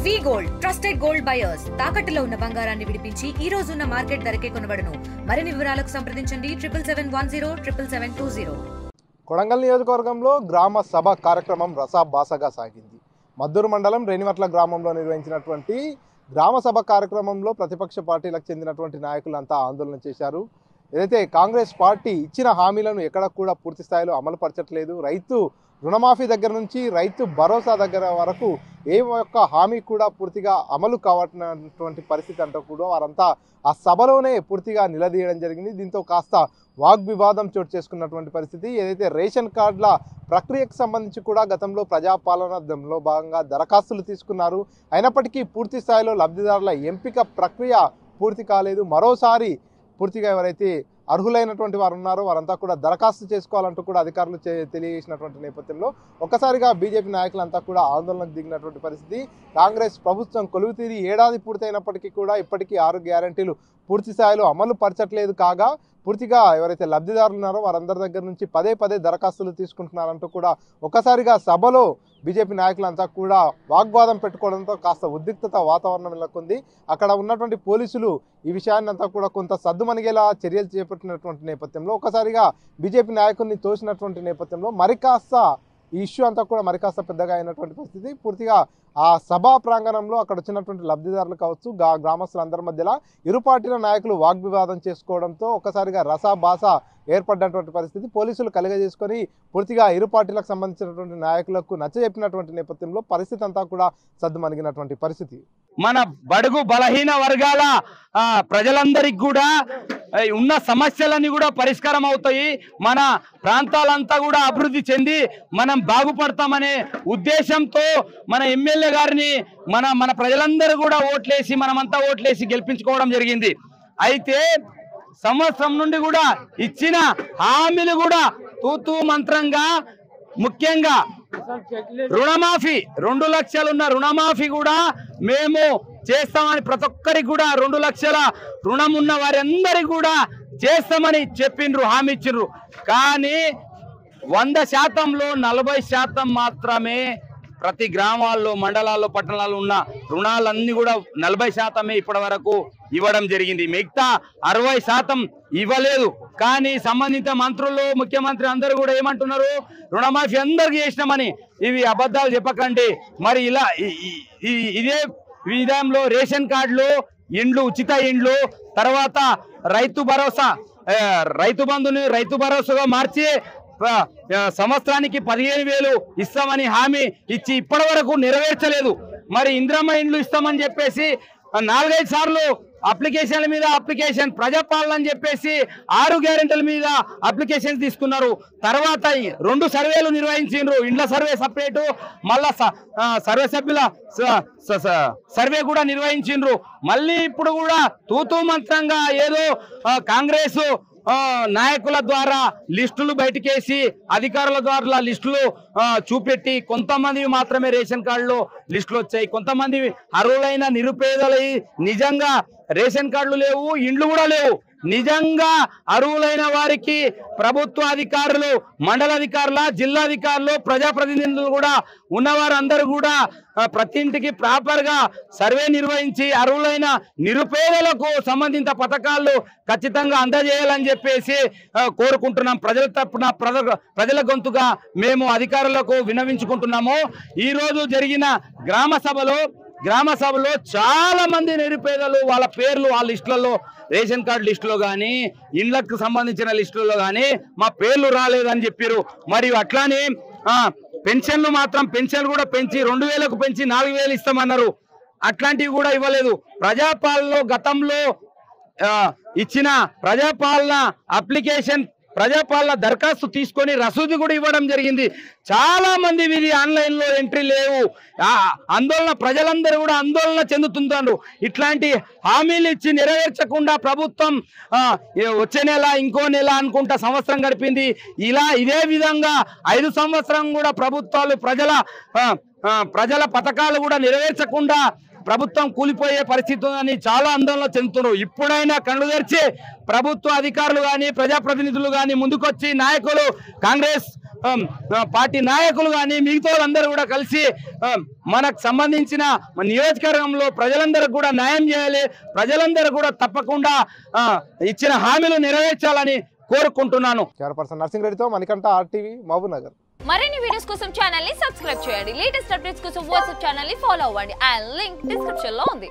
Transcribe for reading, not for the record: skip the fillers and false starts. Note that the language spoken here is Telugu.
వి గోల్డ్ ట్రస్టెడ్ గోల్డ్ బయర్స్ తాకట్టులో ఉన్న బంగారాన్ని విడిపించి ఈ రోజు ఉన్న మార్కెట్ ధరకే కొనబడును. మరిన్ని వివరాలకు సంప్రదించండి 7710772020. కొడంగల్ నియోజకవర్గంలో గ్రామ సభ కార్యక్రమం రసాభాసగా సాగింది. మద్దూరు మండలం రేణివట్ల గ్రామంలో నిర్వహించినటువంటి గ్రామ సభ కార్యక్రమంలో ప్రతిపక్ష పార్టీలకు చెందినటువంటి నాయకులంతా ఆందోళన చేశారు. ఏదైతే కాంగ్రెస్ పార్టీ ఇచ్చిన హామీలను ఎక్కడ కూడా పూర్తి స్థాయిలో అమలు పరచట్లేదు, రైతు రుణమాఫీ దగ్గర నుంచి రైతు భరోసా దగ్గర వరకు ఏ ఒక్క హామీ కూడా పూర్తిగా అమలు కావట్టినటువంటి పరిస్థితి అంటూ కూడా వారంతా ఆ సభలోనే పూర్తిగా నిలదీయడం జరిగింది. దీంతో కాస్త వాగ్వివాదం చోటు చేసుకున్నటువంటి పరిస్థితి. ఏదైతే రేషన్ కార్డుల ప్రక్రియకు సంబంధించి కూడా గతంలో ప్రజాపాలనలో భాగంగా దరఖాస్తులు తీసుకున్నారు, అయినప్పటికీ పూర్తి స్థాయిలో లబ్ధిదారుల ఎంపిక ప్రక్రియ పూర్తి కాలేదు. మరోసారి పూర్తిగా ఎవరైతే అర్హులైనటువంటి వారు ఉన్నారో వారంతా కూడా దరఖాస్తు చేసుకోవాలంటూ కూడా అధికారులు తెలియజేసినటువంటి నేపథ్యంలో ఒక్కసారిగా బీజేపీ నాయకులంతా కూడా ఆందోళనకు దిగినటువంటి పరిస్థితి. కాంగ్రెస్ ప్రభుత్వం కొలువుతీరి ఏడాది పూర్తయినప్పటికీ కూడా ఇప్పటికీ 6 గ్యారంటీలు పూర్తి స్థాయిలో అమలు పరచట్లేదు. కాగా పూర్తిగా ఎవరైతే లబ్ధిదారులు ఉన్నారో వారందరి దగ్గర నుంచి పదే దరఖాస్తులు తీసుకుంటున్నారంటూ కూడా ఒక్కసారిగా సభలో బీజేపీ నాయకులంతా కూడా వాగ్వాదం పెట్టుకోవడంతో కాస్త ఉద్రిక్తత వాతావరణం నెలకొంది. అక్కడ ఉన్నటువంటి పోలీసులు ఈ విషయాన్ని అంతా కూడా కొంత సద్దుమణిగేలా చర్యలు చేపట్టినటువంటి నేపథ్యంలో ఒక్కసారిగా బీజేపీ నాయకుల్ని తోసినటువంటి నేపథ్యంలో మరికాస్త ఈ ఇష్యూ అంతా కూడా మరికాస్త పెద్దగా అయినటువంటి పరిస్థితి. పూర్తిగా ఆ సభా ప్రాంగణంలో అక్కడ వచ్చినటువంటి లబ్ధిదారులు కావచ్చు, గ్రామస్తులందరి మధ్యలో ఇరు పార్టీల నాయకులు వాగ్వివాదం చేసుకోవడంతో ఒక్కసారిగా రసాభాస ఏర్పడినటువంటి పరిస్థితి. పోలీసులు కలుగజేసుకొని పూర్తిగా ఇరు పార్టీలకు సంబంధించినటువంటి నాయకులకు నచ్చజెప్పినటువంటి నేపథ్యంలో పరిస్థితి అంతా కూడా సద్దుమణిగినటువంటి పరిస్థితి. మన బడుగు బలహీన వర్గాల ప్రజలందరికీ కూడా ఉన్న సమస్యలన్నీ కూడా పరిష్కారం అవుతాయి, మన ప్రాంతాలంతా కూడా అభివృద్ధి చెంది మనం బాగుపడతామనే ఉద్దేశంతో మన ఎమ్మెల్యే గారిని మన ప్రజలందరూ కూడా మనమంతా ఓట్లేసి గెలిపించుకోవడం జరిగింది. అయితే సంవత్సరం నుండి కూడా ఇచ్చిన హామీలు కూడా తూతూ మంత్రంగా, ముఖ్యంగా రుణమాఫీ 2 లక్షలు ఉన్న రుణమాఫీ కూడా మేము చేస్తామని ప్రతి ఒక్కరికి కూడా 2 లక్షల రుణం ఉన్న వారందరికీ కూడా చేస్తామని చెప్పిండ్రు, హామీ ఇచ్చిండ్రు. కానీ 100%లో 40% మాత్రమే ప్రతి గ్రామాల్లో, మండలాల్లో, పట్టణాల్లో ఉన్న రుణాలన్నీ కూడా 40% ఇప్పటి వరకు ఇవ్వడం జరిగింది. మిగతా 60% ఇవ్వలేదు. కానీ సంబంధిత మంత్రులు, ముఖ్యమంత్రి అందరూ కూడా ఏమంటున్నారు, రుణమాఫీ అందరికీ చేసినామని. ఇవి అబద్ధాలు చెప్పకండి. మరి ఇలా ఇదే విధంలో రేషన్ కార్డులు, ఇండ్లు, ఉచిత ఇండ్లు, తర్వాత రైతు భరోసా, రైతు బంధుని రైతు భరోసాగా మార్చి సంవత్సరానికి 15,000 ఇస్తామని హామీ ఇచ్చి ఇప్పటి వరకు నెరవేర్చలేదు. మరి ఇంద్రమ్మ ఇండ్లు ఇస్తామని చెప్పేసి 4-5 సార్లు అప్లికేషన్ల మీద ప్రజాపాలన అని చెప్పేసి 6 గ్యారెంటీల మీద అప్లికేషన్స్ తీసుకున్నారు. తర్వాత 2 సర్వేలు నిర్వహించిండ్రు, ఇండ్ల సర్వే సపరేటు, మళ్ళా సర్వే సభ్యుల సర్వే కూడా నిర్వహించిండ్రు. మళ్ళీ ఇప్పుడు కూడా తూతూ మంత్రంగా ఏదో కాంగ్రెస్ నాయకుల ద్వారా లిస్టులు బయటకేసి, అధికారుల ద్వారా లిస్టులు చూపెట్టి కొంతమంది మాత్రమే రేషన్ కార్డులు లిస్టులు వచ్చాయి. కొంతమంది అర్హులైన నిరుపేదలు నిజంగా రేషన్ కార్డులు లేవు, ఇండ్లు కూడా లేవు. నిజంగా అర్హులైన వారికి ప్రభుత్వ అధికారులు, మండల అధికారుల, జిల్లా అధికారులు, ప్రజాప్రతినిధులు కూడా ఉన్నవారందరూ కూడా ప్రతి ఇంటికి ప్రాపర్గా సర్వే నిర్వహించి అర్హులైన నిరుపేదలకు సంబంధిత పథకాలు ఖచ్చితంగా అందజేయాలని చెప్పేసి కోరుకుంటున్నాం. ప్రజల తరపున ప్రజల గొంతుగా మేము అధికారులకు విన్నవించుకుంటున్నాము. ఈరోజు జరిగిన గ్రామ సభలో చాలా మంది నిరుపేదలు వాళ్ళ పేర్లు ఆ లిస్టులలో, రేషన్ కార్డు లిస్టులో కానీ, ఇండ్లకు సంబంధించిన లిస్టులలో కానీ మా పేర్లు రాలేదని చెప్పారు. మరియు అట్లానే పెన్షన్లు కూడా పెంచి 2,000కు పెంచి 4,000 ఇస్తామన్నారు. అట్లాంటివి కూడా ఇవ్వలేదు. ప్రజాపాలనలో గతంలో ఇచ్చిన ప్రజాపాలన దరఖాస్తు తీసుకొని రసీదు కూడా ఇవ్వడం జరిగింది. చాలా మంది వీరి ఆన్లైన్లో ఎంట్రీ లేవు. ప్రజలందరూ కూడా ఆందోళన చెందుతున్నారు. ఇట్లాంటి హామీలు ఇచ్చి నెరవేర్చకుండా ప్రభుత్వం వచ్చే నెల, ఇంకో నెల అనుకుంటా సంవత్సరం గడిపింది. ఇదే విధంగా 5 సంవత్సరం కూడా ప్రభుత్వాలు ప్రజల పథకాలు కూడా నెరవేర్చకుండా ప్రభుత్వం కూలిపోయే పరిస్థితి ఉందని చాలా ఆందోళన చెందుతున్నారు. ఇప్పుడైనా కళ్ళు తెరిచి ప్రభుత్వ అధికారులు కానీ, ప్రజాప్రతినిధులు కానీ ముందుకొచ్చి, నాయకులు, కాంగ్రెస్ పార్టీ నాయకులు కానీ మిగతా వాళ్ళందరూ కూడా కలిసి మనకు సంబంధించిన నియోజకవర్గంలో ప్రజలందరికీ కూడా న్యాయం చేయాలి, ప్రజలందరూ కూడా తప్పకుండా ఇచ్చిన హామీలు నెరవేర్చాలని కోరుకుంటున్నాను. చైర్పర్సన్ నర్సింగ్ రెడ్డితో మణికంఠ, RTV, మహబూబ్ నగర్. మరిన్ని వీడియోస్ కోసం ఛానల్ ని సబ్స్క్రైబ్ చేయండి. లేటెస్ట్ అప్డేట్స్ కోసం వాట్సాప్ ఛానల్ ని ఫాలో అవ్వండి. ఆ లింక్ డిస్క్రిప్షన్ లో ఉంది.